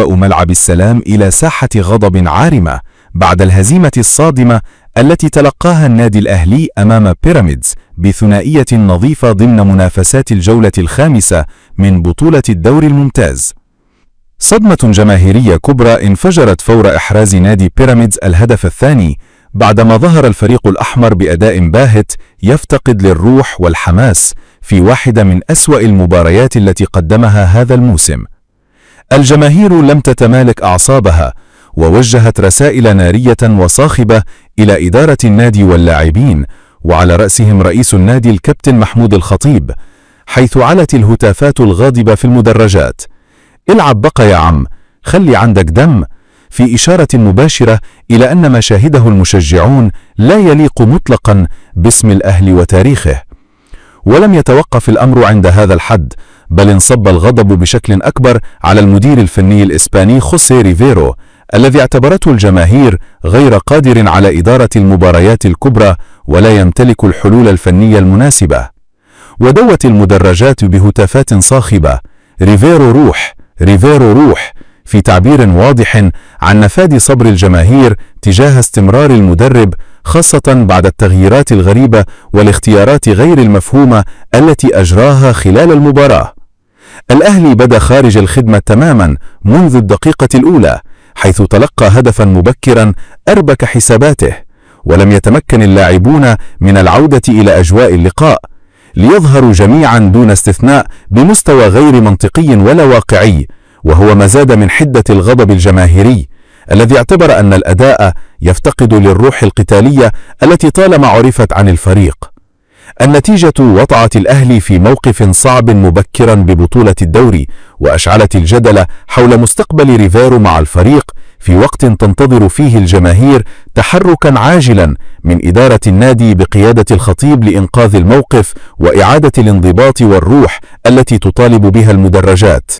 ملعب السلام إلى ساحة غضب عارمة بعد الهزيمة الصادمة التي تلقاها النادي الأهلي أمام بيراميدز بثنائية نظيفة ضمن منافسات الجولة الخامسة من بطولة الدوري الممتاز. صدمة جماهيرية كبرى انفجرت فور إحراز نادي بيراميدز الهدف الثاني بعدما ظهر الفريق الأحمر بأداء باهت يفتقد للروح والحماس في واحدة من أسوأ المباريات التي قدمها هذا الموسم. الجماهير لم تتمالك أعصابها ووجهت رسائل نارية وصاخبة إلى إدارة النادي واللاعبين، وعلى رأسهم رئيس النادي الكابتن محمود الخطيب، حيث علت الهتافات الغاضبة في المدرجات: العب بقى يا عم، خلي عندك دم، في إشارة مباشرة إلى أن ما شاهده المشجعون لا يليق مطلقا باسم الأهلي وتاريخه. ولم يتوقف الأمر عند هذا الحد، بل انصب الغضب بشكل أكبر على المدير الفني الإسباني خوسيه ريفيرو، الذي اعتبرته الجماهير غير قادر على إدارة المباريات الكبرى ولا يمتلك الحلول الفنية المناسبة. ودوت المدرجات بهتافات صاخبة: ريفيرو روح، ريفيرو روح، في تعبير واضح عن نفاذ صبر الجماهير تجاه استمرار المدرب، خاصة بعد التغييرات الغريبة والاختيارات غير المفهومة التي أجراها خلال المباراة. الأهلي بدا خارج الخدمة تماما منذ الدقيقة الأولى، حيث تلقى هدفا مبكرا أربك حساباته، ولم يتمكن اللاعبون من العودة إلى أجواء اللقاء، ليظهروا جميعا دون استثناء بمستوى غير منطقي ولا واقعي، وهو ما زاد من حدة الغضب الجماهيري الذي اعتبر أن الأداء يفتقد للروح القتالية التي طالما عرفت عن الفريق. النتيجة وضعت الأهلي في موقف صعب مبكرا ببطولة الدوري، وأشعلت الجدل حول مستقبل ريفيرو مع الفريق في وقت تنتظر فيه الجماهير تحركا عاجلا من إدارة النادي بقيادة الخطيب لإنقاذ الموقف وإعادة الانضباط والروح التي تطالب بها المدرجات.